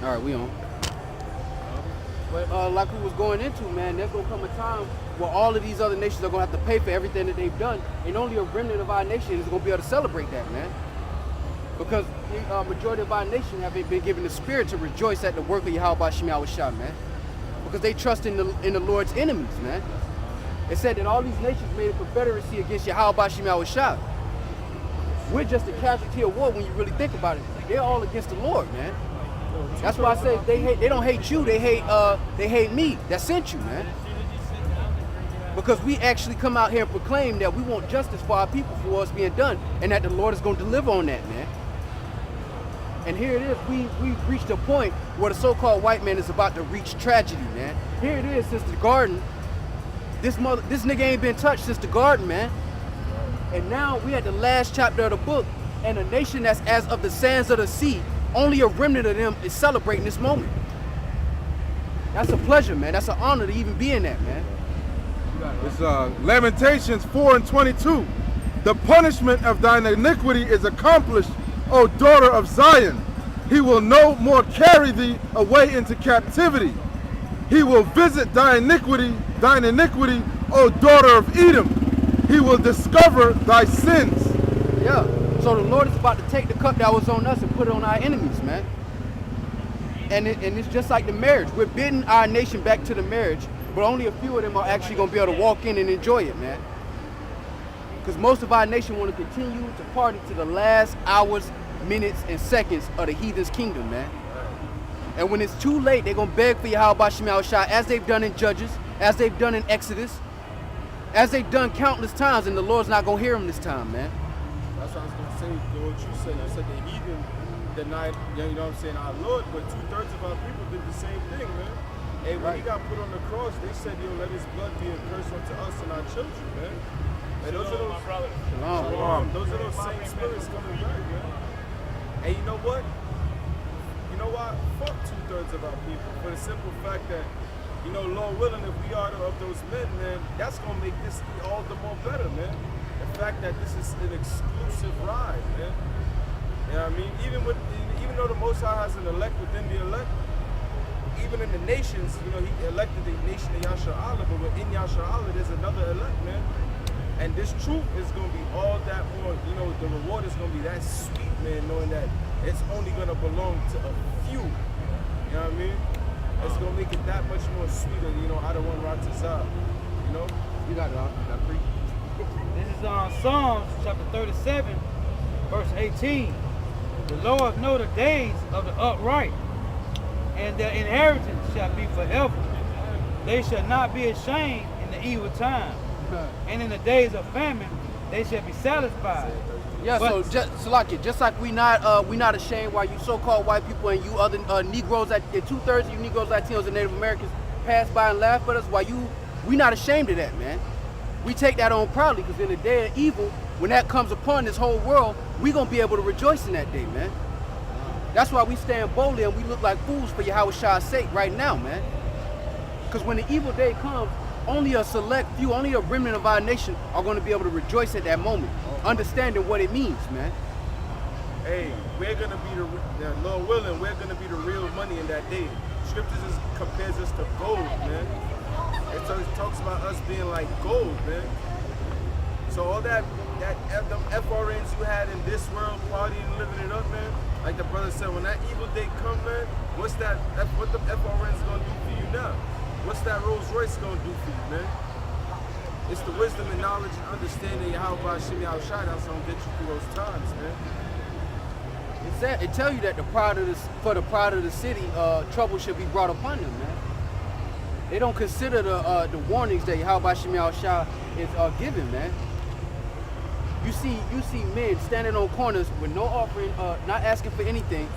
All right, we on. But like we was going into, man, there's gonna come a time where all of these other nations are gonna have to pay for everything that they've done, and only a remnant of our nation is gonna be able to celebrate that, man. Because the majority of our nation have been given the spirit to rejoice at the work of YAHAWASHI, man. Because they trust in the Lord's enemies, man. It said that all these nations made a confederacy against YAHAWASHI. We're just a casualty of war when you really think about it. They're all against the Lord, man. That's why I say they don't hate you, they hate me that sent you, man. Because we actually come out here and proclaim that we want justice for our people for what's being done, and that the Lord is going to deliver on that, man. And here it is, we've reached a point where the so-called white man is about to reach tragedy, man. Here it is, since the garden. This nigga ain't been touched since the garden, man. And now we at the last chapter of the book, and a nation that's as of the sands of the sea, only a remnant of them is celebrating this moment. That's a pleasure, man. That's an honor to even be in that, man. It's Lamentations 4:22. The punishment of thine iniquity is accomplished, O daughter of Zion. He will no more carry thee away into captivity. He will visit thine iniquity, O daughter of Edom. He will discover thy sins. Yeah. So the Lord is about to take the cup that was on us and put it on our enemies, man. And it's just like the marriage. We're bidding our nation back to the marriage, but only a few of them are actually going to be able to walk in and enjoy it, man. Because most of our nation want to continue to party to the last hours, minutes, and seconds of the heathen's kingdom, man. And when it's too late, they're going to beg for YAHAWASHI, as they've done in Judges, as they've done in Exodus, as they've done countless times, and the Lord's not going to hear them this time, man. That's what I was going to say, what you said. You said the heathen denied, you know what I'm saying, our Lord, but 2/3 of our people did the same thing, man. Hey, when he got put on the cross, they said, yo, let his blood be a curse unto us and our children, man. And those are those same spirits coming back, man. And you know what? You know why? Fuck 2/3 of our people. For the simple fact that, you know, Lord willing, if we are of those men, man, that's going to make this all the more better, man. The fact that this is an exclusive ride, man. You know what I mean? Even though the Most High has an elect within the elect, even in the nations, you know, he elected the nation of Yasharahla, but within Yasharahla, there's another elect, man. And this truth is going to be all that more, you know, the reward is going to be that sweet, man, knowing that it's only going to belong to a few. You know what I mean? It's going to make it that much more sweeter, you know, out of one RAAATAZA, you know? You got it, you got preach. This is Psalms chapter 37, verse 18. The Lord know the days of the upright, and their inheritance shall be forever. They shall not be ashamed in the evil time, and in the days of famine they shall be satisfied. Yeah, so just like we not ashamed while you so-called white people and you other Negroes, 2/3 of you Negroes, Latinos, and Native Americans pass by and laugh at us, we not ashamed of that, man. We take that on proudly, because in the day of evil, when that comes upon this whole world, we gonna be able to rejoice in that day, man. That's why we stand boldly and we look like fools for YAHAWASHI's sake right now, man. Because when the evil day comes, only a select few, only a remnant of our nation are going to be able to rejoice at that moment, understanding what it means, man. Hey, we're going to be Lord willing, we're going to be the real money in that day. Scriptures compares us to gold, man. It talks about us being like gold, man. So all them FRNs you had in this world, partying, living it up, man. Like the brother said, when that evil day come, man, what the FRN's going to do for you now? What's that Rolls Royce gonna do for you, man? It's the wisdom and knowledge and understanding of YAHAWASHI that's gonna get you through those times, man. It tell you that for the pride of the city, trouble should be brought upon them, man. They don't consider the warnings that YAHAWASHI is giving, man. You see men standing on corners with no offering, not asking for anything,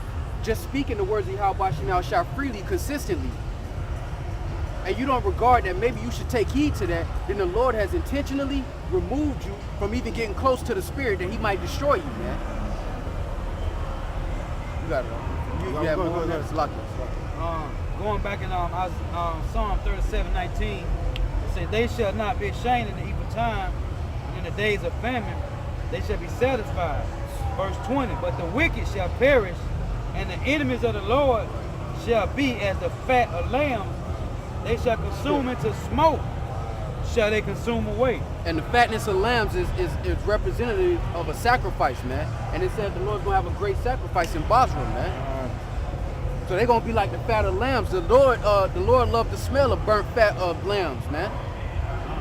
just speaking the words of YAHAWASHI freely, consistently. And you don't regard that maybe you should take heed to that, then the Lord has intentionally removed you from even getting close to the spirit that he might destroy you, man. You got it. You have more than Going back in Psalm 37:19, it said, they shall not be ashamed in the evil time, and in the days of famine they shall be satisfied. Verse 20, but the wicked shall perish, and the enemies of the Lord shall be as the fat of lambs. They shall consume into smoke, shall they consume away. And the fatness of lambs is representative of a sacrifice, man. And it says the Lord's gonna have a great sacrifice in Basra, man. So they're gonna be like the fat of lambs. The Lord loved the smell of burnt fat of lambs, man.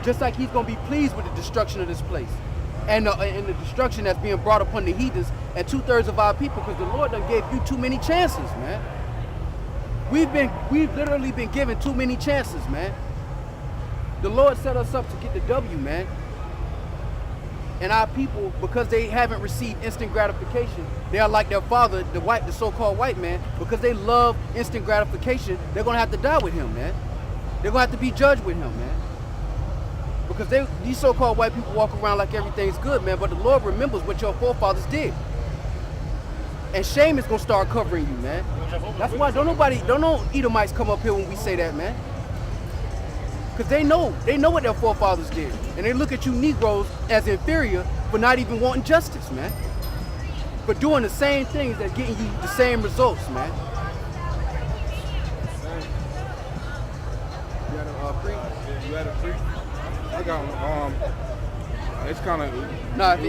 Just like he's gonna be pleased with the destruction of this place. And the destruction that's being brought upon the heathens and 2/3 of our people, because the Lord done gave you too many chances, man. We've literally been given too many chances, man. The Lord set us up to get the W, man. And our people, because they haven't received instant gratification, they are like their father, the so-called white man, because they love instant gratification, they're gonna have to die with him, man. They're gonna have to be judged with him, man. Because these so-called white people walk around like everything's good, man, but the Lord remembers what your forefathers did. And shame is gonna start covering you, man. That's why don't no Edomites come up here when we say that, man. Because they know what their forefathers did. And they look at you Negroes as inferior for not even wanting justice, man. For doing the same things that getting you the same results, man. You had a brief? I got it's kind of read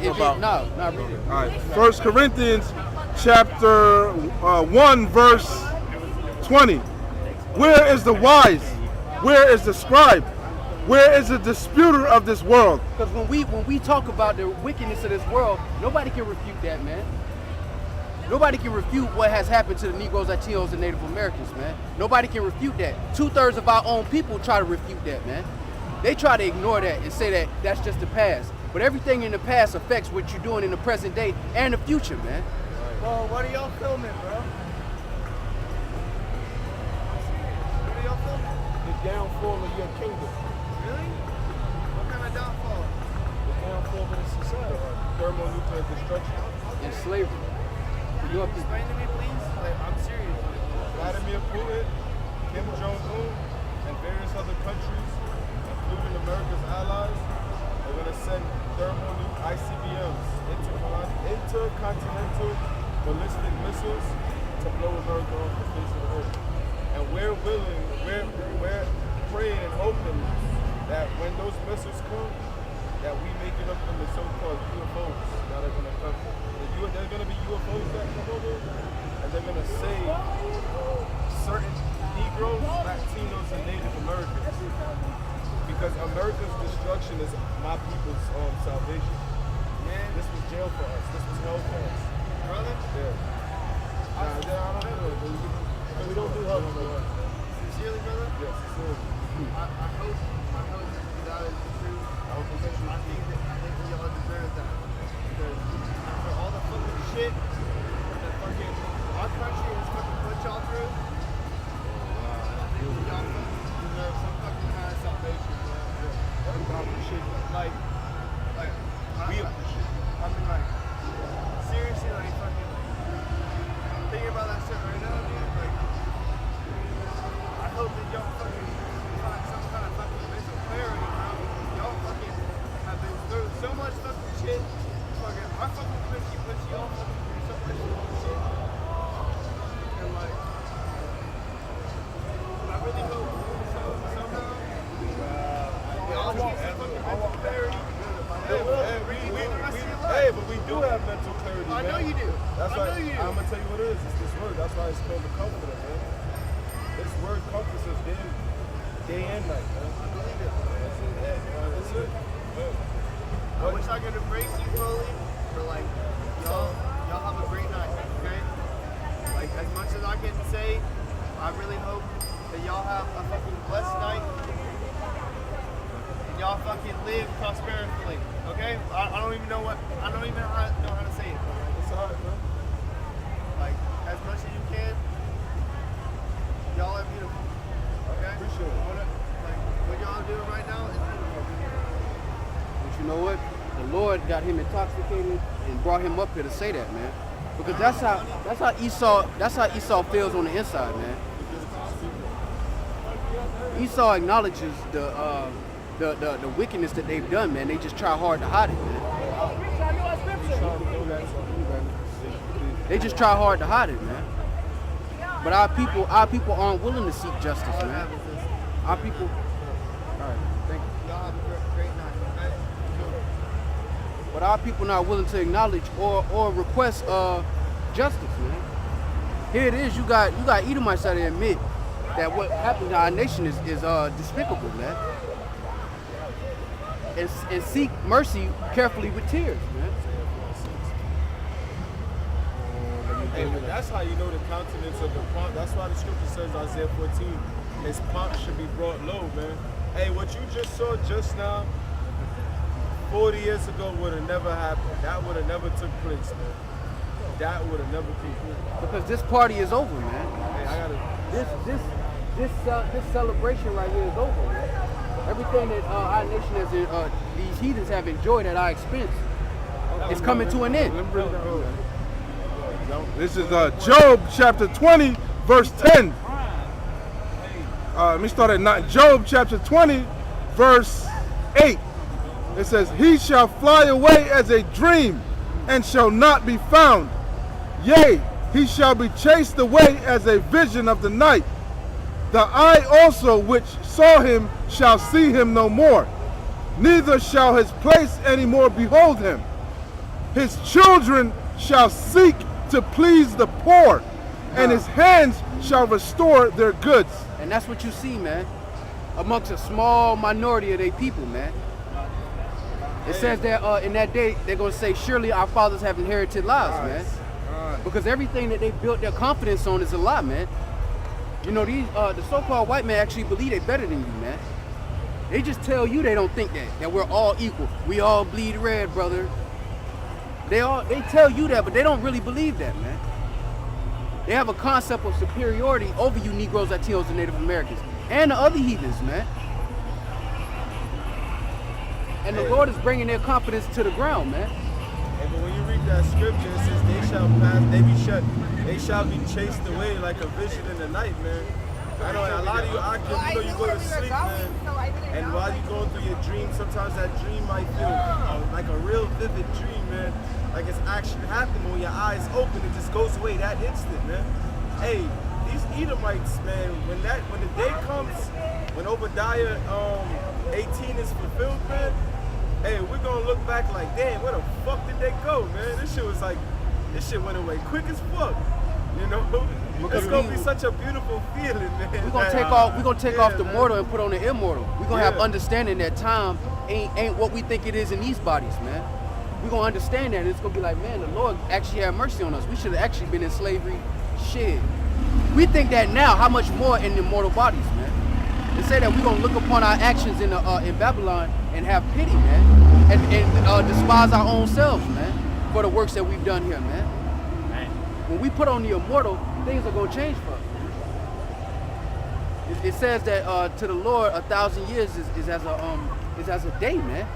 it. All right, 1 Corinthians chapter 1 verse 20. Where is the wise? Where is the scribe? Where is the disputer of this world? Because when we talk about the wickedness of this world, nobody can refute that, man. Nobody can refute what has happened to the Negroes, Latinos, and Native Americans, man. Nobody can refute that. 2/3 of our own people try to refute that, man. They try to ignore that and say that that's just the past. But everything in the past affects what you're doing in the present day and the future, man. Well, what are y'all filming, bro? What are y'all filming? The downfall of your kingdom. Really? What kind of downfall? The downfall of the society. Thermonuclear destruction. And slavery. Your people. Explain to me, please. Like, I'm serious. Vladimir Putin, Kim Jong-un, and various other countries, including America's allies, are going to send thermonuclear ICBMs, intercontinental ballistic missiles, to blow America off the face of the earth. And we're praying and hoping that when those missiles come, that we make it up in the so-called UFOs that are going to come. There's going to be UFOs that come over, and they're going to save certain Negroes, Latinos, and Native Americans. Because America's destruction is my people's salvation. Man, this was jail for us. This was hell for us. Brother? Yeah. I don't know. We don't do hell for us. Sincerely, brother? Yes, sincerely. I hope that is true. I think y'all deserve that. Because for all the fucking shit that fucking our country has fucking put y'all through, I think y'all deserve some fucking kind of salvation, man. I appreciate that. Like, We appreciate that. I mean, like, seriously, like, fucking, thinking about that shit right now, dude, like, I hope that y'all fucking find some kind of fucking mental clarity, bro. Y'all fucking have been through so much fucking shit. Fucking, our fucking country puts y'all fucking through so much fucking shit. And, like, I really hope somehow y'all get some fucking mental clarity. Hey, but we do have mental clarity, man. I know you do. That's I why know you do. I'm gonna tell you what it is. It's this word. That's why it's called the comforter, man. This word comforts us day and night, man. I believe it. That's it. I wish I could embrace you fully, but like, y'all have a great night, okay? Like, as much as I can say, I really hope that y'all have a fucking blessed night, and y'all fucking live prosperously, okay? I don't even know how to say it. It's alright, man. Like, as much as you can, y'all are beautiful, okay? Appreciate it. What y'all are doing right now is beautiful. But you know what? The Lord got him intoxicated and brought him up here to say that, man. Because that's how Esau feels on the inside, man. Esau acknowledges the wickedness that they've done, man. They just try hard to hide it, man. They just try hard to hide it, man. But our people aren't willing to seek justice, All I man. have is this. Our people. All right, thank you. Y'all have a great night, okay? But our people not willing to acknowledge or request justice, man. Here it is. You got Edomites that admit that what happened to our nation is despicable, man. And seek mercy carefully with tears, man. Hey, but that's how you know the countenance of the prompt. That's why the scripture says, Isaiah 14, his prompt should be brought low, man. Hey, what you just saw just now, 40 years ago would have never happened. That would have never took place, man. That would have never took place. Because this party is over, man. Hey, I gotta. This celebration right here is over, man. Everything that our nation has, these heathens have enjoyed at our expense, is coming to an end. This is Job chapter 20, verse 10. Let me start at 9. Job chapter 20, verse 8. It says, he shall fly away as a dream and shall not be found. Yea, he shall be chased away as a vision of the night. The eye also which saw him shall see him no more. Neither shall his place any more behold him. His children shall seek to please the poor, and his hands shall restore their goods. And that's what you see, man, amongst a small minority of their people, man. It says that in that day, they're going to say, surely our fathers have inherited lies, man. Because everything that they built their confidence on is a lie, man. You know, these the so-called white man actually believe they better than you, man. They just tell you they don't think that we're all equal. We all bleed red, brother. They tell you that, but they don't really believe that, man. They have a concept of superiority over you Negroes, Latinos, and Native Americans, and the other heathens, man. And the Lord is bringing their confidence to the ground, man. Hey, but when you read that scripture, it says they shall be chased away like a vision in the night, man. I know a lot of you Akim, you go to sleep, man, and while you're going through your dream, sometimes that dream might feel like a real vivid dream, man. Like it's actually happening. When your eyes open, it just goes away that instant, man. Hey, these Edomites, man, when the day comes, when Obadiah 18 is fulfilled, man, hey, we're gonna look back like, damn, where the fuck did they go, man? This shit went away quick as fuck. You know? It's gonna be such a beautiful feeling, man. We're gonna take off the mortal and put on the immortal. We're gonna have understanding that time ain't what we think it is in these bodies, man. We're gonna understand that, and it's gonna be like, man, the Lord actually had mercy on us. We should have actually been in slavery. Shit. We think that now, how much more in the mortal bodies, man? They say that we're gonna look upon our actions in Babylon and have pity, man, and despise our own selves, man, for the works that we've done here, man. When we put on the immortal, things are gonna change for us. It says that to the Lord 1,000 years is as a day, man.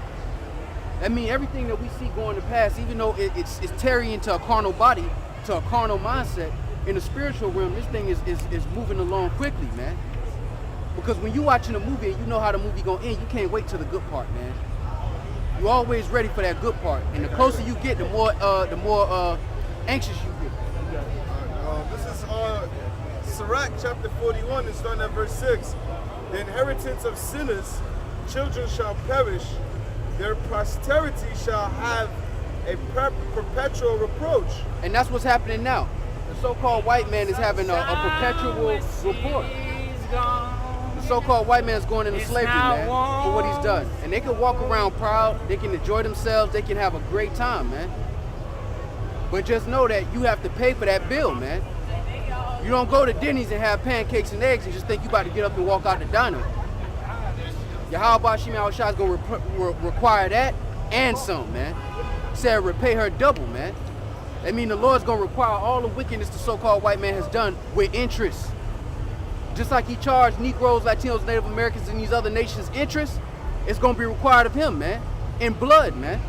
I mean, everything that we see going to pass, even though it's tarrying to a carnal body, to a carnal mindset, in the spiritual realm, this thing is moving along quickly, man. Because when you're watching a movie and you know how the movie gonna end, you can't wait till the good part, man. You're always ready for that good part, and the closer you get, the more anxious you get. This is Sirach chapter 41, and starting at verse 6. The inheritance of sinners, children shall perish. Their posterity shall have a perpetual reproach. And that's what's happening now. The so-called white man is having a perpetual report. The so-called white man is going into slavery, man, for what he's done. And they can walk around proud, they can enjoy themselves, they can have a great time, man. But just know that you have to pay for that bill, man. You don't go to Denny's and have pancakes and eggs and just think you about to get up and walk out the diner. YAHAWASHI is going to require that and some, man. Said repay her double, man. That means the Lord's going to require all the wickedness the so-called white man has done with interest. Just like he charged Negroes, Latinos, Native Americans, and these other nations interest, it's going to be required of him, man. In blood, man.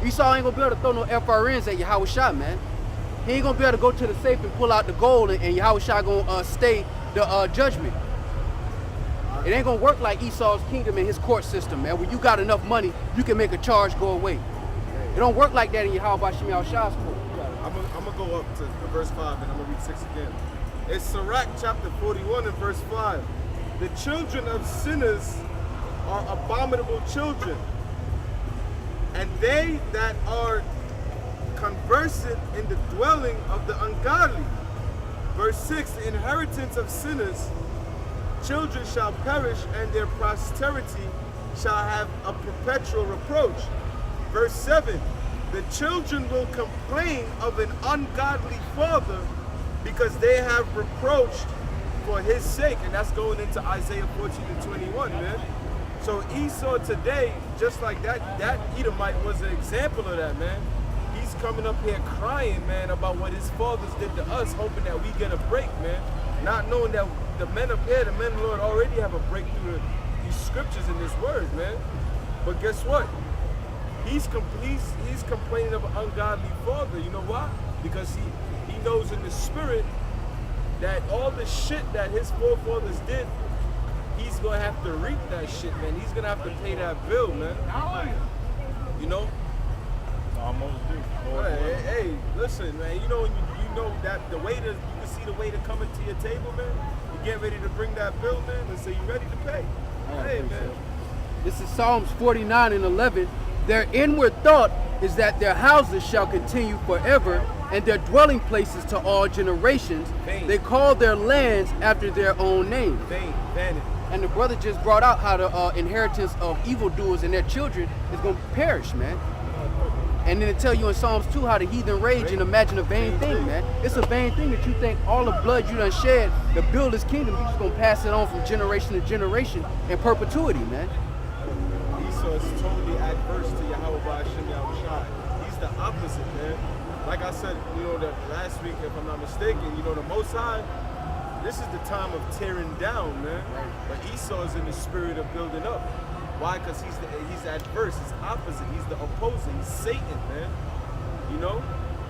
Esau ain't going to be able to throw no FRNs at YAHAWASHI, man. He ain't going to be able to go to the safe and pull out the gold and YAHAWASHI going to stay the judgment. It ain't going to work like Esau's kingdom and his court system, man. When you got enough money, you can make a charge go away. It don't work like that in YAHAWASHI's court. I'm going to go up to verse 5 and I'm going to read 6 again. It's Sirach chapter 41 and verse 5. The children of sinners are abominable children, and they that are conversant in the dwelling of the ungodly. Verse 6, the inheritance of sinners, children shall perish, and their posterity shall have a perpetual reproach. Verse 7, the children will complain of an ungodly father because they have reproached for his sake. And that's going into Isaiah 14 and 21, man. So Esau today, just like that Edomite was an example of that, man. He's coming up here crying, man, about what his fathers did to us, hoping that we get a break, man. Not knowing that the men up here, the men of the Lord, already have a breakthrough these scriptures and this word, man. But guess what? He's complaining of an ungodly father. You know why? Because he knows in the spirit that all the shit that his forefathers did, he's gonna have to reap that shit, man. He's gonna have to pay that bill, man. You know? Almost do. Hey, listen, man. You know that the waiter, you can see the waiter coming to your table, man. You get ready to bring that bill, man, and say you ready to pay. Hey, man. This is Psalms 49 and 11. Their inward thought is that their houses shall continue forever, and their dwelling places to all generations. Vain. They call their lands after their own name. Vain, vanity. And the brother just brought out how the inheritance of evildoers and their children is going to perish, man. And then it tell you in Psalms 2 how the heathen rage and imagine a vain thing, man. It's a vain thing that you think all the blood you done shed to build this kingdom, you just going to pass it on from generation to generation in perpetuity, man. Esau is totally adverse to YAHAWASHI. He's the opposite, man. Like I said, that last week, if I'm not mistaken, the Most High, this is the time of tearing down, man. Right. But Esau is in the spirit of building up. Why? Because he's adverse, he's opposite, he's the opposing, he's Satan, man.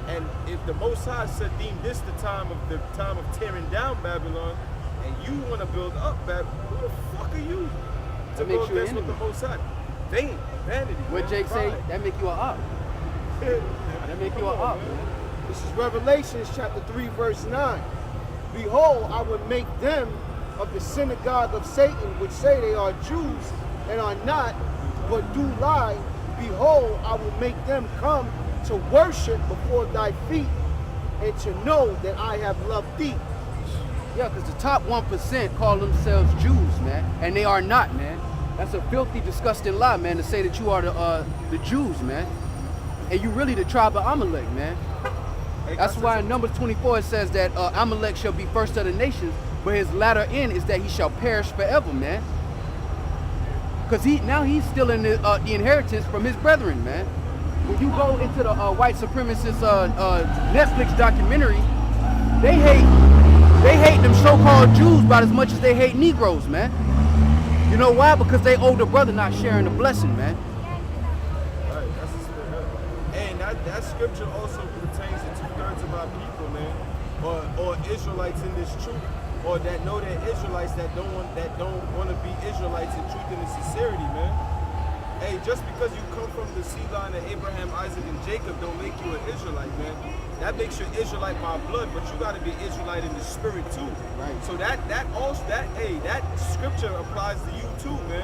And if the Most High said, deem this the time of tearing down Babylon, and you want to build up Babylon, who the fuck are you to go against with the Most High? Vain, vanity. What man, Jake say? pride. That make you a op. That make you a op, man. This is Revelations chapter 3, verse 9. Behold, I will make them of the synagogue of Satan, which say they are Jews and are not, but do lie. Behold, I will make them come to worship before thy feet, and to know that I have loved thee. Yeah, because the top 1% call themselves Jews, man, and they are not, man. That's a filthy, disgusting lie, man, to say that you are the Jews, man. And you really the tribe of Amalek, man. That's why in Numbers 24 it says that Amalek shall be first of the nations, but his latter end is that he shall perish forever, man. Because he's still in the inheritance from his brethren, man. When you go into the white supremacist Netflix documentary, they hate them so-called Jews about as much as they hate Negroes, man. You know why? Because they owe the brother not sharing the blessing, man. Right, that's the spirit. And that scripture also pertains to 2/3 of our people, man, or Israelites in this truth, or that know they're Israelites that don't want to be Israelites in truth and in sincerity, man. Hey, just because you come from the seed line of Abraham, Isaac, and Jacob don't make you an Israelite, man. That makes you an Israelite by blood, but you got to be Israelite in the spirit too. Right. So that scripture applies to you too, man.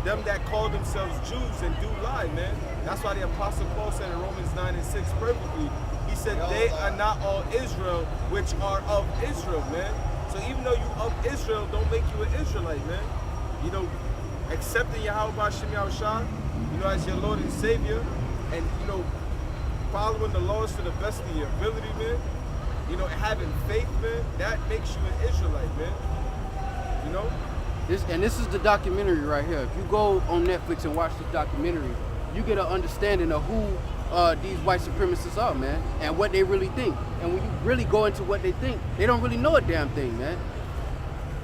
Them that call themselves Jews and do lie, man. That's why the Apostle Paul said in Romans 9 and 6 perfectly. He said, they are not all Israel, which are of Israel, man. So even though you of Israel, don't make you an Israelite, man. Accepting YAHAWASHI, as your Lord and Savior, and following the laws to the best of your ability, man. Having faith, man, that makes you an Israelite, man. This is the documentary right here. If you go on Netflix and watch this documentary, you get an understanding of who these white supremacists are, man, and what they really think. And when you really go into what they think, they don't really know a damn thing, man.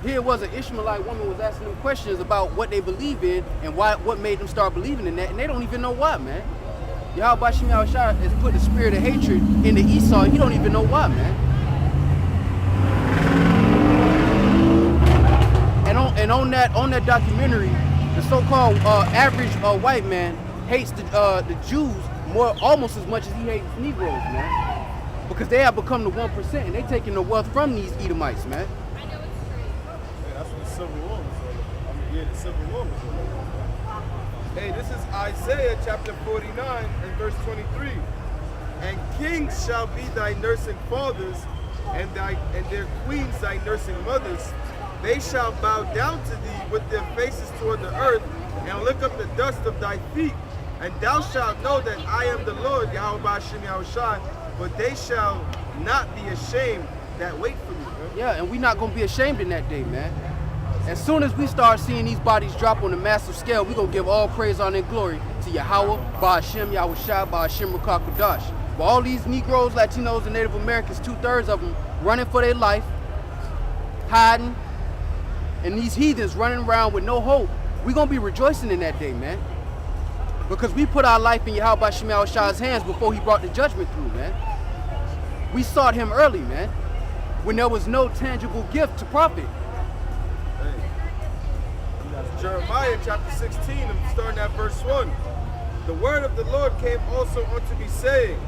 Here was an Ishmaelite woman was asking them questions about what they believe in and what made them start believing in that, and they don't even know why, man. YAHAWASHI has put the spirit of hatred into Esau, and he don't even know why, man. And on that documentary, the so-called average white man hates the Jews almost as much as he hates Negroes, man. because they have become the 1% and they taking the wealth from these Edomites, man. Yeah, that's what the Civil War was all about. I mean, yeah, the Civil War was all about. Hey, this is Isaiah chapter 49 and verse 23. And kings shall be thy nursing fathers, and their queens thy nursing mothers. They shall bow down to thee with their faces toward the earth, and lick up the dust of thy feet. And thou shalt know that I am the Lord, YAHAWASHI, YAHAWASHI, but they shall not be ashamed that wait for me. Man. Yeah, and we're not going to be ashamed in that day, man. As soon as we start seeing these bodies drop on a massive scale, we're going to give all praise, honor, and glory to Yahawah, Ba'ashem, Yahawashi, Ba'ashem, Rakakadash. But all these Negroes, Latinos, and Native Americans, 2/3 of them running for their life, hiding, and these heathens running around with no hope, we're going to be rejoicing in that day, man. Because we put our life in YAHAWASHI, YAHAWASHI's hands before he brought the judgment through, man. We sought him early, man, when there was no tangible gift to profit. Jeremiah chapter 16, I'm starting at verse 1. The word of the Lord came also unto me, saying,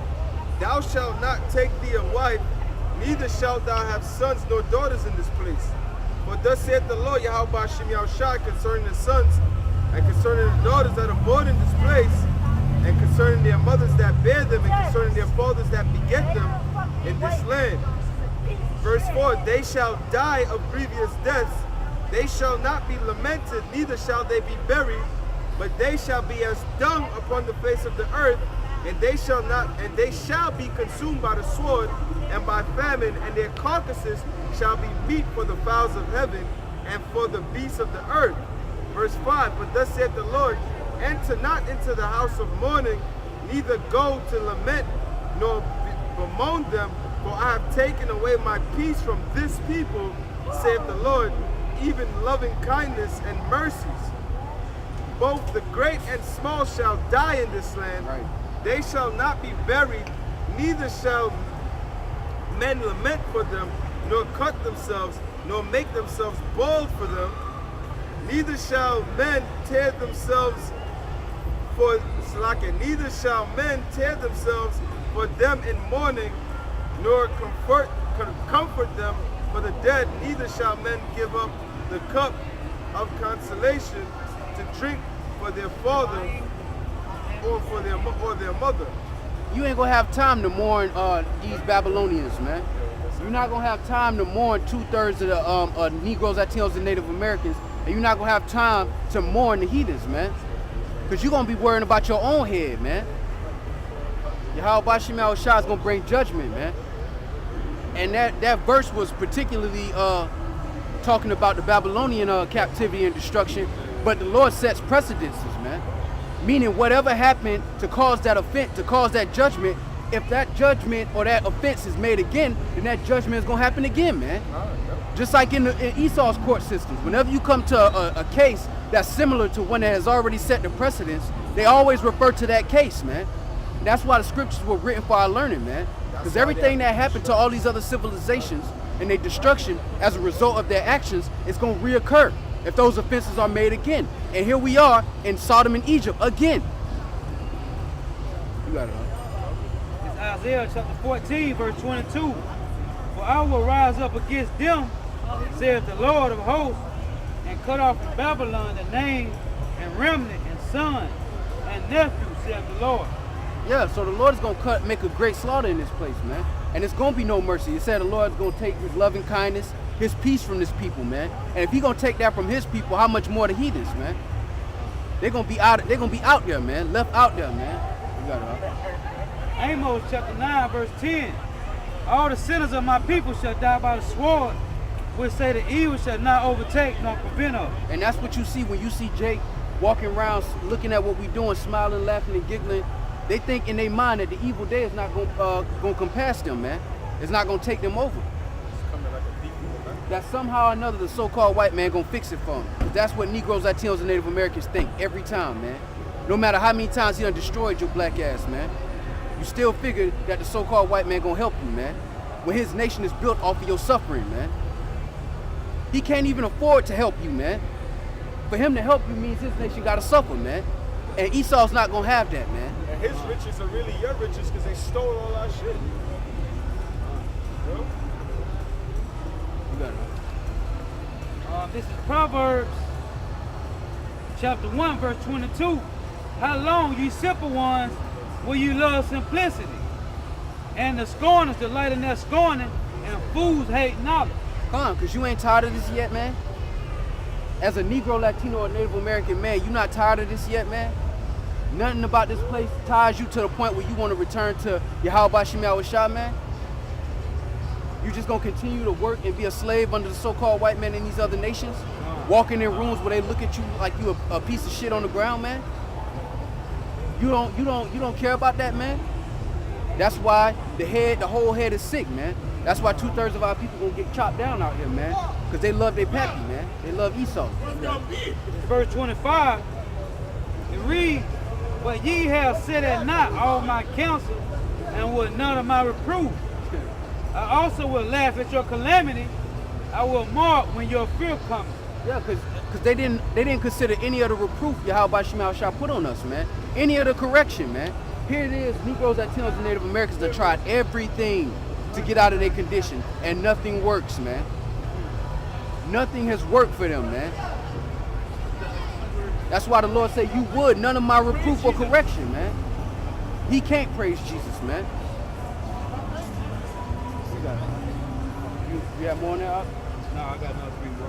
Thou shalt not take thee a wife, neither shalt thou have sons nor daughters in this place. For thus saith the Lord, YAHAWASHI, YAHAWASHI, concerning the sons and concerning the daughters that are born in this place, and concerning their mothers that bear them, and concerning their fathers that beget them in this land. Verse 4, They shall die of grievous deaths. They shall not be lamented, neither shall they be buried, but they shall be as dung upon the face of the earth, and they shall be consumed by the sword and by famine, and their carcasses shall be meat for the fowls of heaven and for the beasts of the earth. Verse 5, But thus saith the Lord, Enter not into the house of mourning, neither go to lament, nor bemoan them, for I have taken away my peace from this people, saith the Lord, even loving kindness and mercies. Both the great and small shall die in this land. Right. They shall not be buried, neither shall men lament for them, nor cut themselves, nor make themselves bald for them. Neither shall men tear themselves for neither shall men tear themselves for them in mourning, nor comfort them for the dead. Neither shall men give up the cup of consolation to drink for their father or for their mother. You ain't gonna have time to mourn these Babylonians, man. You're not gonna have time to mourn 2/3 of the Negroes, Latinos, and Native Americans, and you're not gonna have time to mourn the heathens, man. Because you're gonna be worrying about your own head, man. YAHAWASHI, YAHAWASHI is gonna bring judgment, man. And that verse was particularly talking about the Babylonian captivity and destruction, but the Lord sets precedences, man. Meaning whatever happened to cause that offense, to cause that judgment, if that judgment or that offense is made again, then that judgment is gonna happen again, man. Just like in Esau's court systems, whenever you come to a case that's similar to one that has already set the precedence, they always refer to that case, man. And that's why the scriptures were written for our learning, man. Because everything that happened to all these other civilizations and their destruction as a result of their actions is going to reoccur if those offenses are made again. And here we are in Sodom and Egypt again. You got it, huh? It's Isaiah chapter 14, verse 22. For I will rise up against them, saith the Lord of hosts, and cut off from Babylon the name and remnant and son and nephew, saith the Lord. Yeah, so the Lord is going to make a great slaughter in this place, man. And it's going to be no mercy. It said the Lord is going to take his loving kindness, his peace from this people, man. And if he's going to take that from his people, how much more the heathens, man? They're going to be out there, man. Left out there, man. You got it, huh? Amos chapter 9, verse 10. All the sinners of my people shall die by the sword, which say the evil shall not overtake nor prevent us. And that's what you see when you see Jake walking around looking at what we doing, smiling, laughing, and giggling. They think in their mind that the evil day is not going to come past them, man. It's not going to take them over. That somehow or another the so-called white man going to fix it for them. Because that's what Negroes, Latinos, and Native Americans think every time, man. No matter how many times he done destroyed your black ass, man. You still figure that the so-called white man going to help you, man. When his nation is built off of your suffering, man. He can't even afford to help you, man. For him to help you means his nation got to suffer, man. And Esau's not going to have that, man. And his riches are really your riches because they stole all our shit. This is Proverbs chapter 1, verse 22. How long, you simple ones, will you love simplicity? And the scorners delight in their scorning, and fools hate knowledge. Come on, because you ain't tired of this yet, man? As a Negro, Latino, or Native American man, you not tired of this yet, man? Nothing about this place ties you to the point where you want to return to YAHAWASHI, man? You just gonna continue to work and be a slave under the so-called white men in these other nations? Walking in rooms where they look at you like you a piece of shit on the ground, man? You don't care about that, man? That's why the whole head is sick, man. That's why 2/3 of our people gonna get chopped down out here, man. Because they love their pappy, man. They love Esau. Verse 25, it reads, but ye have set at naught all my counsel, and would none of my reproof. I also will laugh at your calamity. I will mark when your fear comes. Yeah, because they didn't consider any of the reproof YAHAWASHI put on us, man. Any of the correction, man. Here it is, Negroes, Latinos, and Native Americans that tried everything to get out of their condition, and nothing works, man. Nothing has worked for them, man. That's why the Lord said, you would, none of my reproof or correction, man. He can't praise Jesus, man. You have more on that? No, I got another 3 more.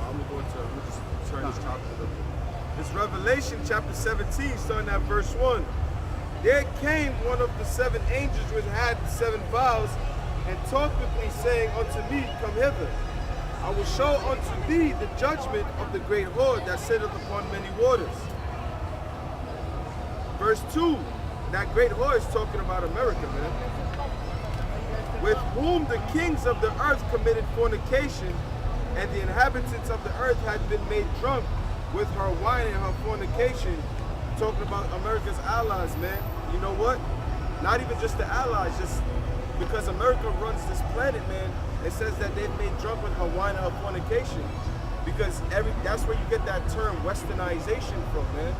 I'm going to just turn this topic a little bit. It's Revelation chapter 17, starting at verse 1. There came one of the 7 angels which had the 7 vials, and talked with me, saying unto me, come hither. I will show unto thee the judgment of the great whore that sitteth upon many waters. Verse 2, that great whore is talking about America, man. With whom the kings of the earth committed fornication, and the inhabitants of the earth had been made drunk with her wine and her fornication. Talking about America's allies, man. You know what? Not even just the allies, just because America runs this planet, man. It says that they've made drunk with her wine and her fornication. Because that's where you get that term westernization from, man.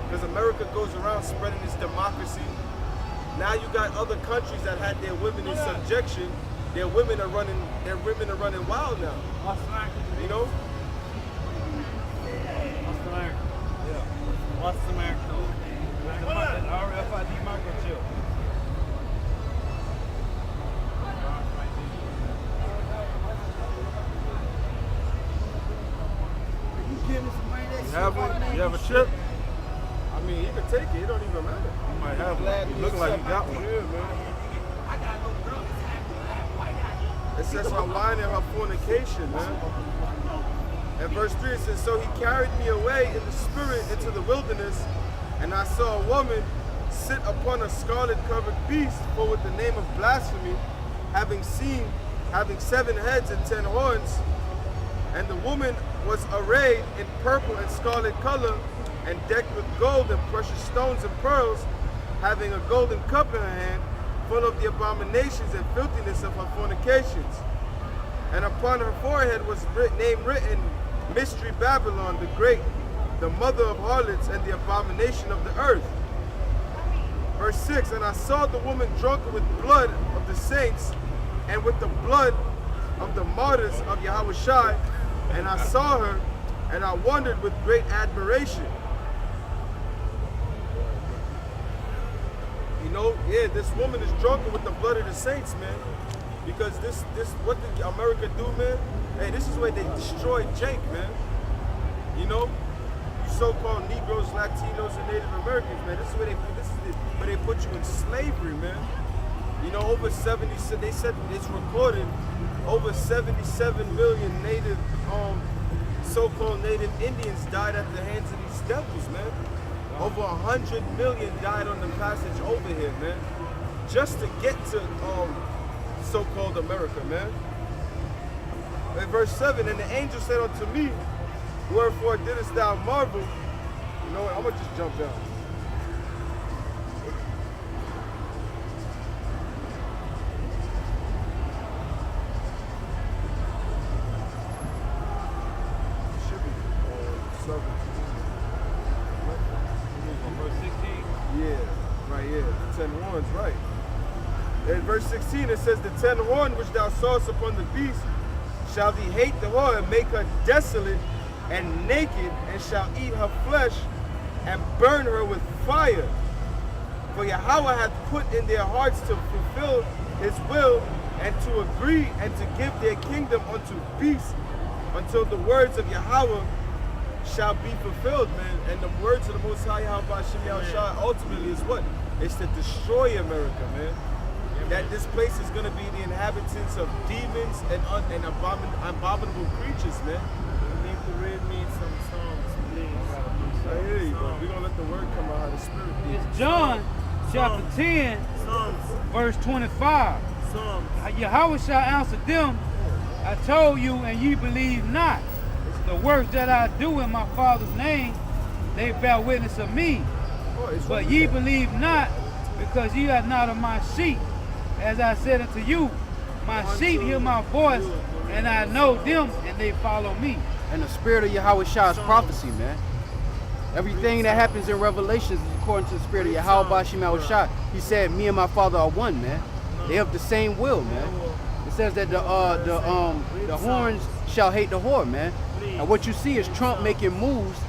Because America goes around spreading its democracy. Now you got other countries that had their women in subjection. Their women are running wild now. You know? What's America? RFID microchip. You have a chip? I mean, you can take it. It don't even matter. You might have one. You look like you got one. Yeah, man. It says her wine and her fornication, man. And verse 3 it says, so he carried me away in the spirit into the wilderness, and I saw a woman sit upon a scarlet-covered beast, for with the name of blasphemy, having 7 heads and 10 horns. And the woman was arrayed in purple and scarlet color, and decked with gold and precious stones and pearls, having a golden cup in her hand, full of the abominations and filthiness of her fornications. And upon her forehead was name written, Mystery Babylon the Great, the mother of harlots and the abomination of the earth. Verse 6, and I saw the woman drunken with blood of the saints, and with the blood of the martyrs of YAHAWASHI, and I saw her, and I wondered with great admiration. You know, yeah, this woman is drunken with the blood of the saints, man. Because this, what did America do, man? Hey, this is where they destroyed Jake, man. You know, you so-called Negroes, Latinos, and Native Americans, man. This is where they put you in slavery, man. You know, over 70, they said it's recorded, over 77 million native, so-called Native Indians died at the hands of these devils, man. Over 100 million died on the passage over here, man. Just to get to so-called America, man. In verse 7, and the angel said unto me, wherefore didst thou marvel? You know what, I'm gonna just jump down. Should be 17. Verse 16. Yeah, right here. The 10 horns, right. In verse 16 it says, the 10 horn which thou sawest upon the beast shall thee hate the whore and make her desolate and naked, and shall eat her flesh and burn her with fire. For Yahawah hath put in their hearts to fulfill his will, and to agree and to give their kingdom unto beasts, until the words of Yahawah shall be fulfilled, man. And the words of the Most High YAHAWASHI ultimately is what? It's to destroy America, man. That this place is going to be the inhabitants of demons and abominable creatures, man. We need to read me some songs, please. I hear you, bro. We're going to let the word come out of the spirit. It's John chapter 10, Psalms. verse 25. Psalms. Yahawah shall answer them, I told you, and ye believe not. The works that I do in my Father's name, they bear witness of me. But ye believe not, because ye are not of my sheep. As I said unto you, my sheep hear my voice, and I know them, and they follow me. And the spirit of Yahawashi's prophecy, man. Everything that happens in Revelations is according to the spirit of YAHAWASHI. He said, me and my Father are one, man. They have the same will, man. It says that the horns shall hate the whore, man. And what you see is Trump making moves,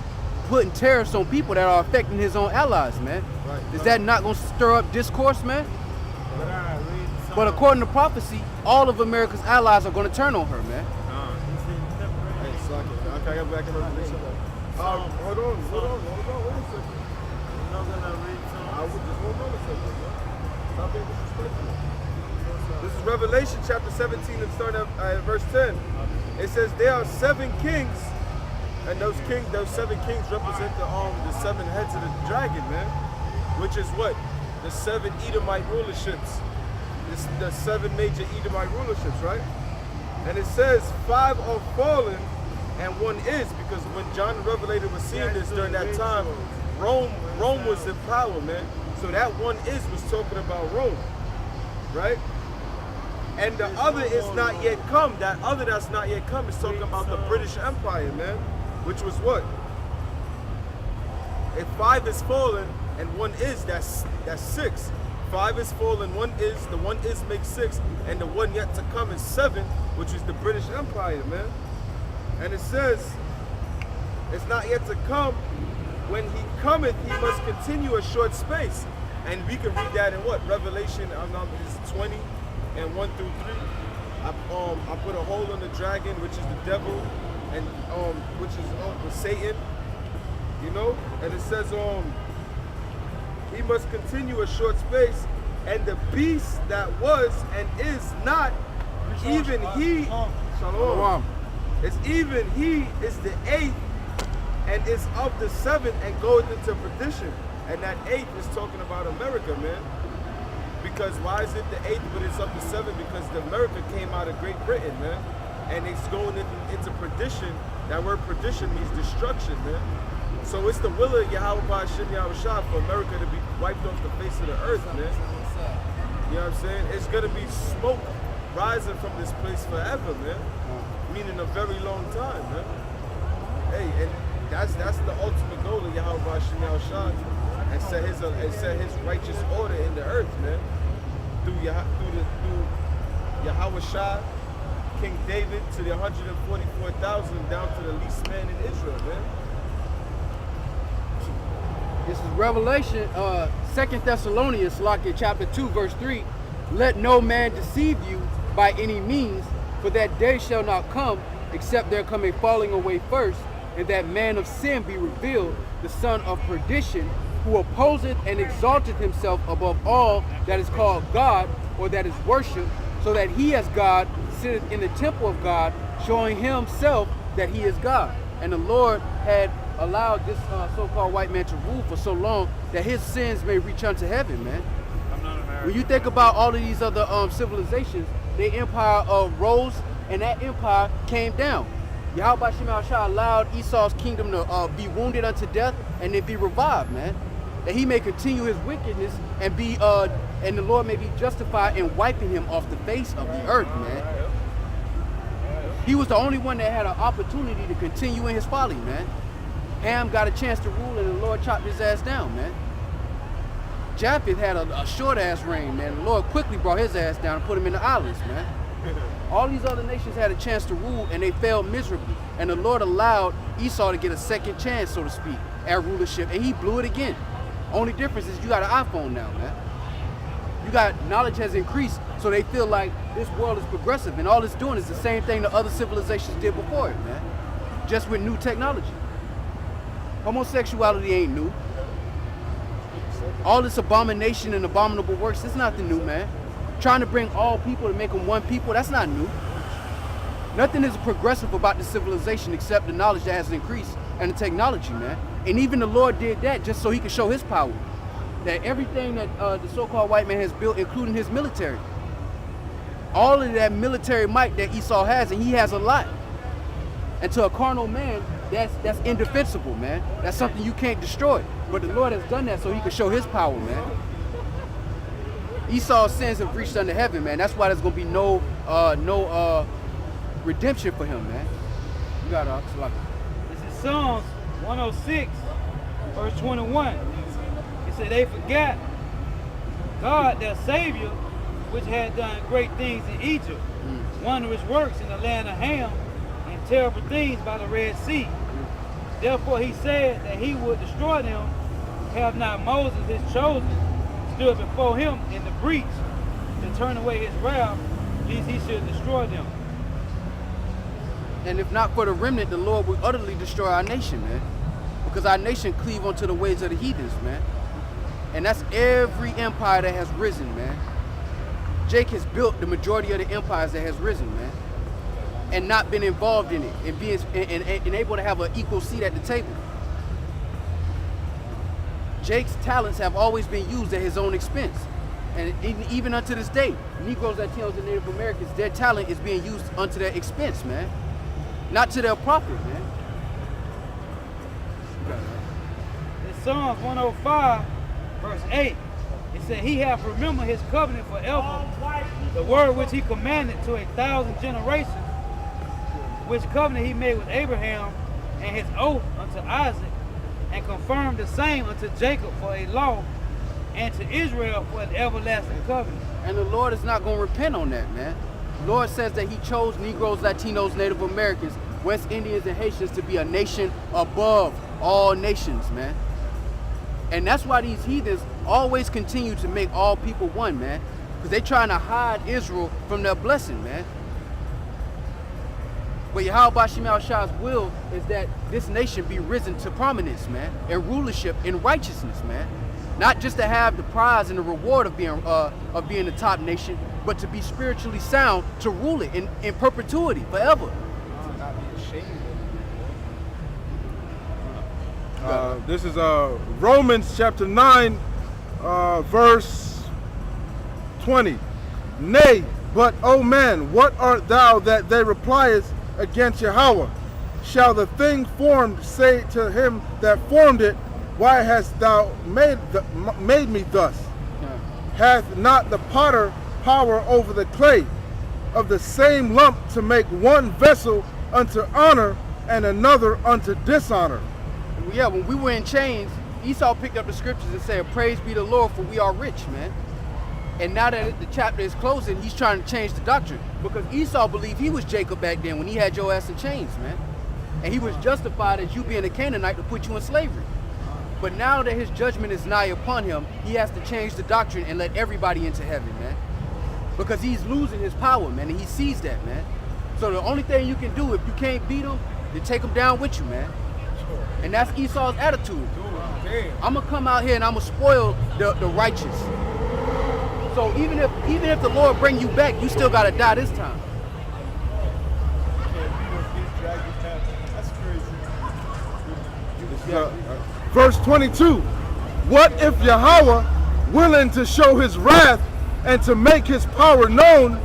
putting tariffs on people that are affecting his own allies, man. Is that not going to stir up discourse, man? But according to prophecy, all of America's allies are going to turn on her, man. Hey, suck it. Okay, I got back in Revelation. Hold on, wait a second. I'm not gonna read songs. I would just hold on a second, man. Stop being disrespectful. This is Revelation chapter 17 and starting at verse 10. It says there are 7 kings, and those 7 kings represent the 7 heads of the dragon, man. Which is what? The 7 Edomite rulerships. The 7 major Edomite rulerships, right? And it says 5 are fallen and 1 is, because when John the Revelator was seeing this during that time, Rome was in power, man. So that 1 is was talking about Rome, right? And the other is not yet come. That other that's not yet come is talking about the British Empire, man. Which was what? If 5 is fallen and 1 is, that's 6. 5 is fallen, 1 is, the 1 is makes 6, and the 1 yet to come is 7, which is the British Empire, man. And it says, it's not yet to come. When he cometh, he must continue a short space. And we can read that in what? Revelation, it's 20 and 1 through 3. I put a hole on the dragon, which is the devil, and which is Satan, you know. And it says he must continue a short space, and the beast that was and is not, even he, shalom. It's even he is the 8th and is of the 7th and goeth into perdition. And that 8th is talking about America, man. Because why is it the 8th but it's of the 7th? Because the America came out of Great Britain, man. And it's going into perdition. That word perdition means destruction, man. So it's the will of YAHAWASHI for America to be wiped off the face of the earth, man. You know what I'm saying? It's gonna be smoke rising from this place forever, man. Meaning a very long time, man. Hey, and that's the ultimate goal of YAHAWASHI, and set his righteous order in the earth, man. Through Yahawah, King David, to the 144,000 down to the least man in Israel, man. This is Revelation, 2 Thessalonians, chapter 2, verse 3. Let no man deceive you by any means, for that day shall not come, except there come a falling away first, and that man of sin be revealed, the son of perdition, who opposeth and exalteth himself above all that is called God, or that is worshipped, so that he as God sitteth in the temple of God, showing himself that he is God. And the Lord had allowed this so-called white man to rule for so long that his sins may reach unto heaven, man. When you think about all of these other civilizations, their empire rose and that empire came down. YAHAWASHI allowed Esau's kingdom to be wounded unto death and then be revived, man. That he may continue his wickedness and be and the Lord may be justified in wiping him off the face of the earth, man. He was the only one that had an opportunity to continue in his folly, man. Ham got a chance to rule and the Lord chopped his ass down, man. Japheth had a short ass reign, man. The Lord quickly brought his ass down and put him in the islands, man. All these other nations had a chance to rule and they failed miserably. And the Lord allowed Esau to get a second chance, so to speak, at rulership, and he blew it again. Only difference is you got an iPhone now, man. You got knowledge has increased, so they feel like this world is progressive, and all it's doing is the same thing the other civilizations did before it, man. Just with new technology. Homosexuality ain't new. All this abomination and abominable works, it's nothing new, man. Trying to bring all people to make them one people, that's not new. Nothing is progressive about the civilization except the knowledge that has increased and the technology, man. And even the Lord did that just so he could show his power. That everything that the so-called white man has built, including his military. All of that military might that Esau has, and he has a lot. And to a carnal man, that's indefensible, man. That's something you can't destroy. But the Lord has done that so he could show his power, man. Esau's sins have reached unto heaven, man. That's why there's gonna be no redemption for him, man. You got This is Psalms 106, verse 21. It said they forgot God, their Savior, which had done great things in Egypt, wondrous works in the land of Ham, and terrible things by the Red Sea. Therefore he said that he would destroy them. Have not Moses, his chosen, stood before him in the breach to turn away his wrath, lest he should destroy them. And if not for the remnant, the Lord would utterly destroy our nation, man. Because our nation cleave onto the ways of the heathens, man. And that's every empire that has risen, man. Jake has built the majority of the empires that has risen, man. And not been involved in it and being and able to have an equal seat at the table. Jake's talents have always been used at his own expense. And even unto this day, Negroes, Latinos, and Native Americans, their talent is being used unto their expense, man. Not to their profit, man. In Psalms 105, verse 8, it said, he hath remembered his covenant forever, the word which he commanded to 1,000 generations, which covenant he made with Abraham, and his oath unto Isaac, and confirmed the same unto Jacob for a law, and to Israel for an everlasting covenant. And the Lord is not going to repent on that, man. The Lord says that he chose Negroes, Latinos, Native Americans, West Indians, and Haitians to be a nation above all nations, man. And that's why these heathens always continue to make all people one, man. Because they're trying to hide Israel from their blessing, man. But YAHAWASHI's will is that this nation be risen to prominence, man, and rulership and righteousness, man. Not just to have the prize and the reward of being the top nation, but to be spiritually sound to rule it in perpetuity, forever. This is Romans chapter 9, verse 20. Nay, but, O man, what art thou that they repliest against Yahawah? Shall the thing formed say to him that formed it, why hast thou made me thus? Hath not the potter power over the clay, of the same lump to make one vessel unto honor and another unto dishonor? Yeah, when we were in chains, Esau picked up the scriptures and said, praise be the Lord, for we are rich, man. And now that the chapter is closing, he's trying to change the doctrine. Because Esau believed he was Jacob back then when he had your ass in chains, man. And he was justified as you being a Canaanite to put you in slavery. But now that his judgment is nigh upon him, he has to change the doctrine and let everybody into heaven, man. Because he's losing his power, man, and he sees that, man. So the only thing you can do, if you can't beat him, then take him down with you, man. And that's Esau's attitude. I'm gonna come out here and I'm gonna spoil the righteous. So even if the Lord bring you back, you still gotta die this time. That's crazy. Verse 22. What if Yahawah, willing to show his wrath and to make his power known,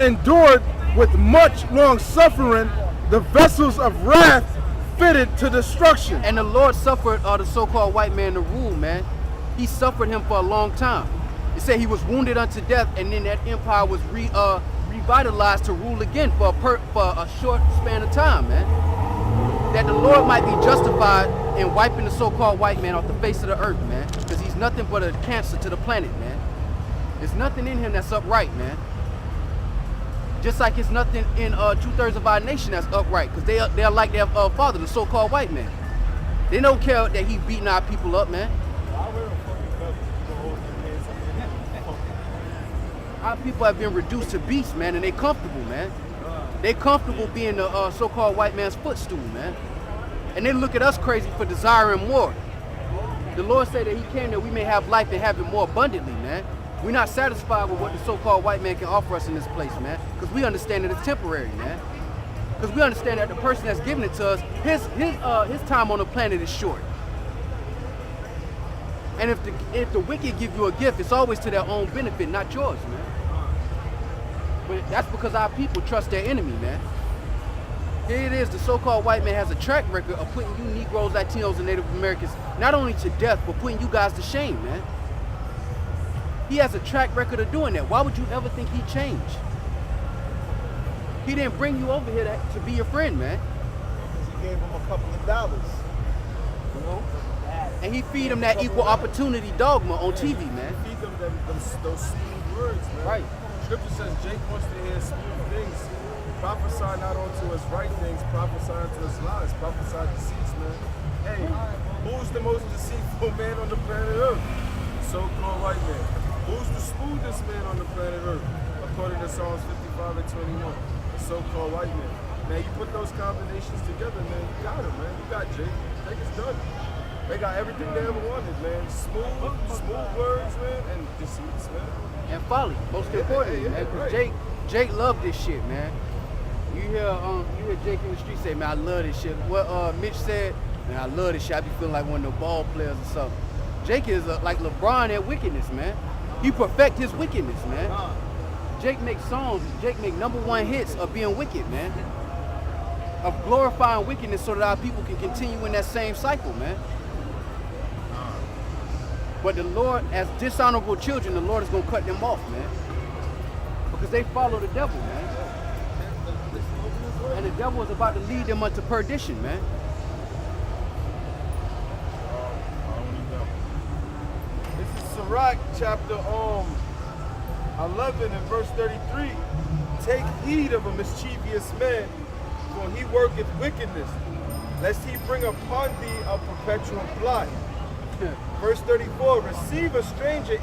endured with much long suffering the vessels of wrath fitted to destruction? And the Lord suffered the so-called white man to rule, man. He suffered him for a long time. It said he was wounded unto death, and then that empire was revitalized to rule again for a short span of time, man. That the Lord might be justified in wiping the so-called white man off the face of the earth, man. Because he's nothing but a cancer to the planet, man. There's nothing in him that's upright, man. Just like it's nothing in 2/3 of our nation that's upright, because they're like their father, the so-called white man. They don't care that he's beating our people up, man. I wear a fucking belt. You don't hold your hands up. Our people have been reduced to beasts, man, and they comfortable, man. They comfortable being the so-called white man's footstool, man. And they look at us crazy for desiring more. The Lord said that he came that we may have life and have it more abundantly, man. We're not satisfied with what the so-called white man can offer us in this place, man. Because we understand that it's temporary, man. Because we understand that the person that's giving it to us, his time on the planet is short. And if the wicked give you a gift, it's always to their own benefit, not yours, man. But that's because our people trust their enemy, man. Here it is, the so-called white man has a track record of putting you Negroes, Latinos, and Native Americans not only to death, but putting you guys to shame, man. He has a track record of doing that. Why would you ever think he'd change? He didn't bring you over here to be your friend, man. Because he gave him a couple of dollars. You know? And he feed him that equal opportunity dogma on TV, man. Feed them those smooth words, man. Right. Scripture says Jake wants to hear smooth things. Prophesy not unto us right things, prophesy unto us lies, prophesy deceits, man. Hey, who's the most deceitful man on the planet Earth? So-called white man. Who's the smoothest man on the planet Earth? According to Psalms 55 and 21. The so-called white man. Man, you put those combinations together, man, you got him, man. You got Jake. Jake is done. They got everything they ever wanted, man. Smooth words, man, and deceits, man. And folly, most importantly, man. Because Jake loved this shit, man. You hear Jake in the street say, man, I love this shit. What Mitch said, man, I love this shit. I be feeling like one of the ball players or something. Jake is like LeBron at wickedness, man. He perfect his wickedness, man. Jake makes songs. Jake make #1 hits of being wicked, man. Of glorifying wickedness so that our people can continue in that same cycle, man. But the Lord, as dishonorable children, the Lord is going to cut them off, man. Because they follow the devil, man. And the devil is about to lead them unto perdition, man. This is Sirach chapter 11 and verse 33. Take heed of a mischievous man, for he worketh wickedness, lest he bring upon thee a perpetual plot. Verse 34, receive a stranger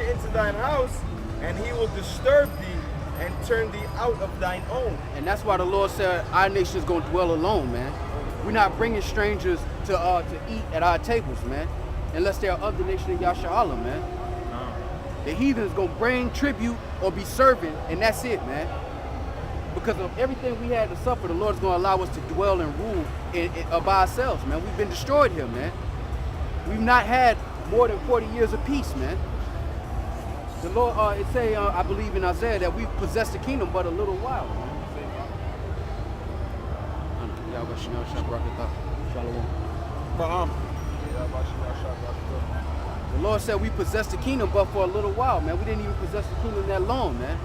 into thine house, and he will disturb thee and turn thee out of thine own. And that's why the Lord said our nation is going to dwell alone, man. We're not bringing strangers to eat at our tables, man, unless they are of the nation of Yasharahla, man. The heathen is going to bring tribute or be serving, and that's it, man. Because of everything we had to suffer, the Lord is going to allow us to dwell and rule by ourselves, man. We've been destroyed here, man. We've not had more than 40 years of peace, man. The Lord, it say, I believe in Isaiah, that we possess the kingdom but a little while, man. The Lord said we possess the kingdom but for a little while, man. We didn't even possess the kingdom that long, man.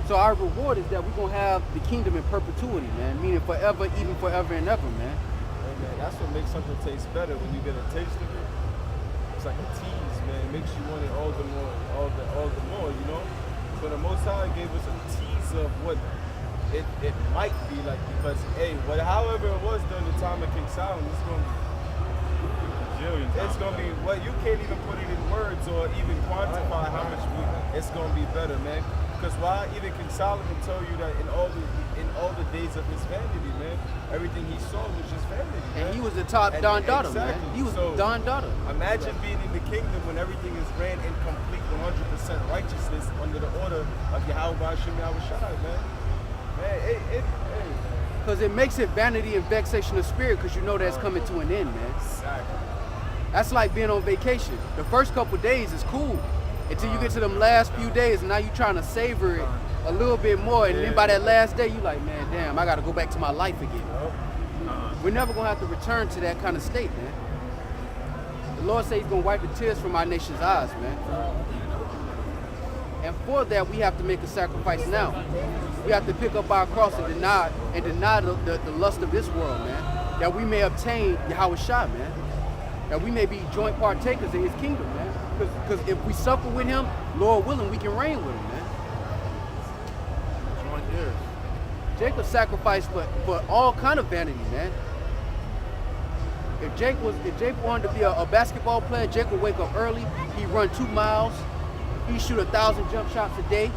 So our reward is that we're going to have the kingdom in perpetuity, man. Meaning forever, even forever and ever, man. Hey, man, that's what makes something taste better when you get a taste of it. It's like a tease, man. It makes you want it all the more, you know? So the Most High gave us a tease of what it might be like, because, hey, however it was during the time of King Solomon, it's going to be what you can't even put it in words or even quantify how much it's going to be better, man. Because why? Even King Solomon told you that in all the days of his vanity, man, everything he saw was just vanity, man. And he was the top Don Daughter, exactly. man. He was Don Daughter. Imagine being in the kingdom when everything is ran in complete 100% righteousness under the order of YAHAWASHI, man. Man, Because it makes it vanity and vexation of spirit, because you know that's coming to an end, man. Exactly. That's like being on vacation. The first couple days is cool until you get to them last few days, and now you're trying to savor it a little bit more, and then by that last day, you like, man, damn, I got to go back to my life again. We're never going to have to return to that kind of state, man. The Lord said he's going to wipe the tears from our nation's eyes, man. And for that, we have to make a sacrifice now. We have to pick up our cross and deny the lust of this world, man. That we may obtain YAHAWASHI, man. That we may be joint partakers in his kingdom, man. Because if we suffer with him, Lord willing, we can reign with him, man. Jacob sacrificed for all kind of vanity, man. If Jake wanted to be a basketball player, Jake would wake up early, he'd run 2 miles, he'd shoot 1,000 jump shots a day.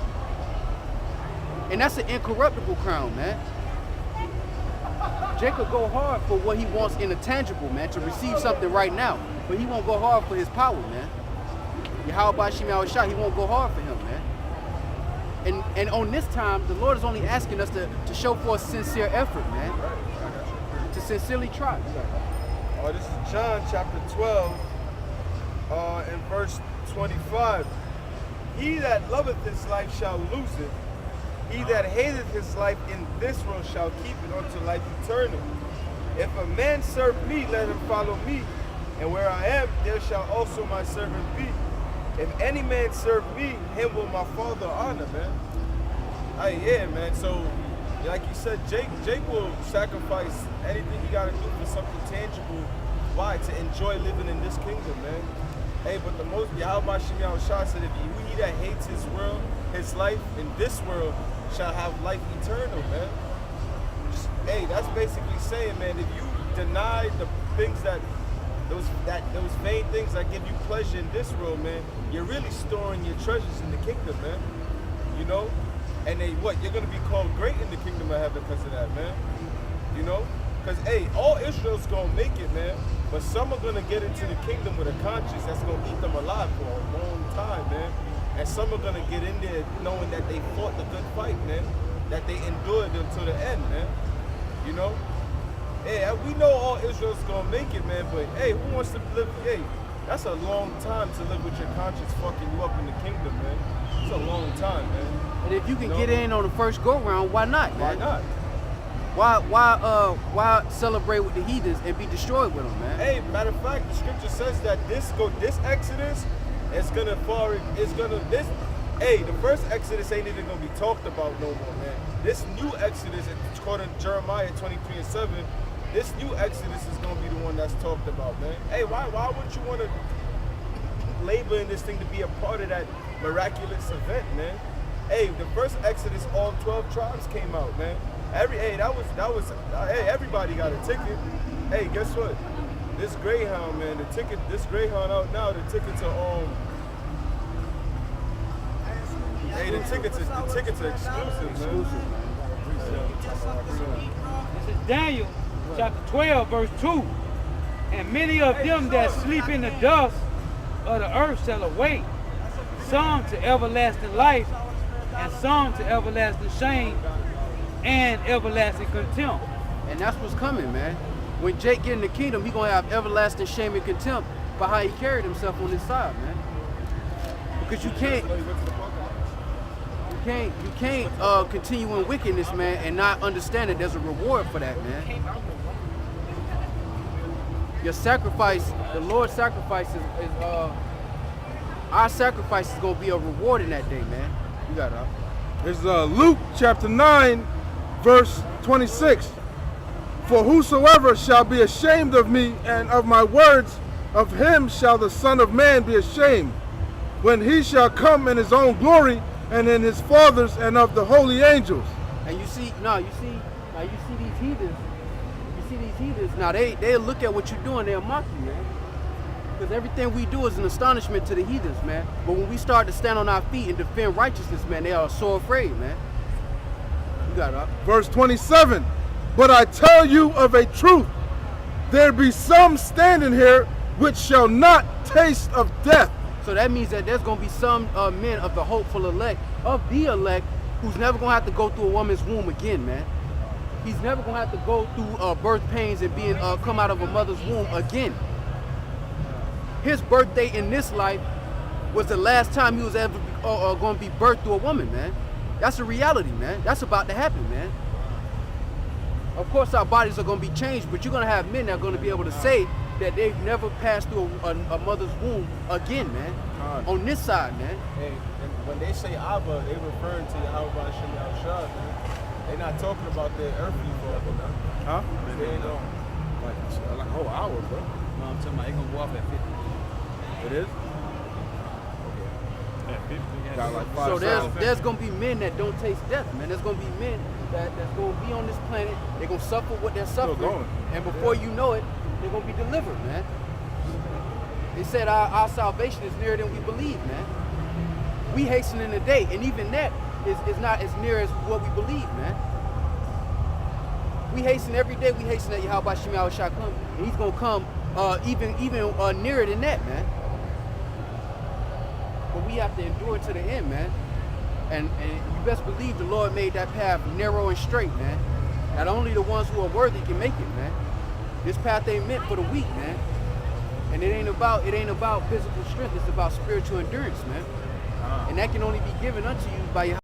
And that's an incorruptible crown, man. Jake will go hard for what he wants in a tangible, man, to receive something right now. But he won't go hard for his power, man. YAHAWASHI, he won't go hard for him, man. And on this time, the Lord is only asking us to show forth sincere effort, man. To sincerely try. This is John chapter 12, and verse 25. He that loveth his life shall lose it. He that hateth his life in this world shall keep it unto life eternal. If a man serve me, let him follow me. And where I am, there shall also my servant be. If any man serve me, him will my Father honor, man. Yeah, man. So, like you said, Jake will sacrifice anything he got to do for something tangible. Why? To enjoy living in this kingdom, man. Hey, but the most, YAHAWASHI said, if he that hates his world, his life in this world, shall have life eternal, man. Hey, that's basically saying, man, if you deny the things those vain things that give you pleasure in this world, man, you're really storing your treasures in the kingdom, man. You know? And you're gonna be called great in the kingdom of heaven because of that, man. You know? Because, hey, all Israel's gonna make it, man. But some are gonna get into the kingdom with a conscience that's gonna eat them alive for a long time, man. And some are gonna get in there knowing that they fought the good fight, man. That they endured until the end, man. You know? Hey, we know all Israel's gonna make it, man, but hey, who wants to live? Hey, that's a long time to live with your conscience fucking you up in the kingdom, man. It's a long time, man. And if you can get in on the first go round, why not, man? Why not? Why celebrate with the heathens and be destroyed with them, man? Hey, matter of fact, the scripture says that this Exodus is gonna the first Exodus ain't even gonna be talked about no more, man. This new Exodus, according to Jeremiah 23:7, this new Exodus is gonna be the one that's talked about, man. Hey, why would you want to labor in this thing to be a part of that miraculous event, man? Hey, the first Exodus, all 12 tribes came out, man. Everybody got a ticket. Hey, guess what? This Greyhound, man, this Greyhound out now, the tickets are the tickets are exclusive, man. This is Daniel chapter 12, verse 2. And many of them that sleep in the dust of the earth shall awake, some to everlasting life, and some to everlasting shame and everlasting contempt. And that's what's coming, man. When Jake get in the kingdom, he gonna have everlasting shame and contempt for how he carried himself on this side, man. Because you can't continue in wickedness, man, and not understand that there's a reward for that, man. Your sacrifice, the Lord's sacrifice our sacrifice is gonna be a reward in that day, man. You got it. It's Luke chapter 9, verse 26. For whosoever shall be ashamed of me and of my words, of him shall the Son of Man be ashamed, when he shall come in his own glory and in his Father's and of the holy angels. And you see these heathens. You see these heathens. Now they look at what you're doing, they'll mock you, man. Because everything we do is an astonishment to the heathens, man. But when we start to stand on our feet and defend righteousness, man, they are so afraid, man. You got it. Verse 27. But I tell you of a truth, there be some standing here which shall not taste of death. So that means that there's going to be some men of the hopeful elect, who's never going to have to go through a woman's womb again, man. He's never going to have to go through birth pains and being come out of a mother's womb again. His birthday in this life was the last time he was ever going to be birthed through a woman, man. That's a reality, man. That's about to happen, man. Of course, our bodies are going to be changed, but you're going to have men that are going to be able to say that they've never passed through a mother's womb again, man. On this side, man. Hey, when they say Abba, they referring to YAHAWASHI, man. They're not talking about their earthly father, man. Huh? They ain't know. Like a whole hour, bro. No, I'm talking about it's going to go off at 50. It is? At 50. Got like 5 So seconds. there's going to be men that don't taste death, man. There's going to be men that's going to be on this planet. They're going to suffer what they're suffering. going. And before you know it, they're going to be delivered, man. They said our salvation is nearer than we believe, man. We hastening the day, and even that is not as near as what we believe, man. We hasten every day. We hasten that YAHAWASHI come, and he's going to come even nearer than that, man. But we have to endure to the end, man. And you best believe the Lord made that path narrow and straight, man. Not only the ones who are worthy can make it, man. This path ain't meant for the weak, man. And it ain't about physical strength. It's about spiritual endurance, man. And that can only be given unto you by your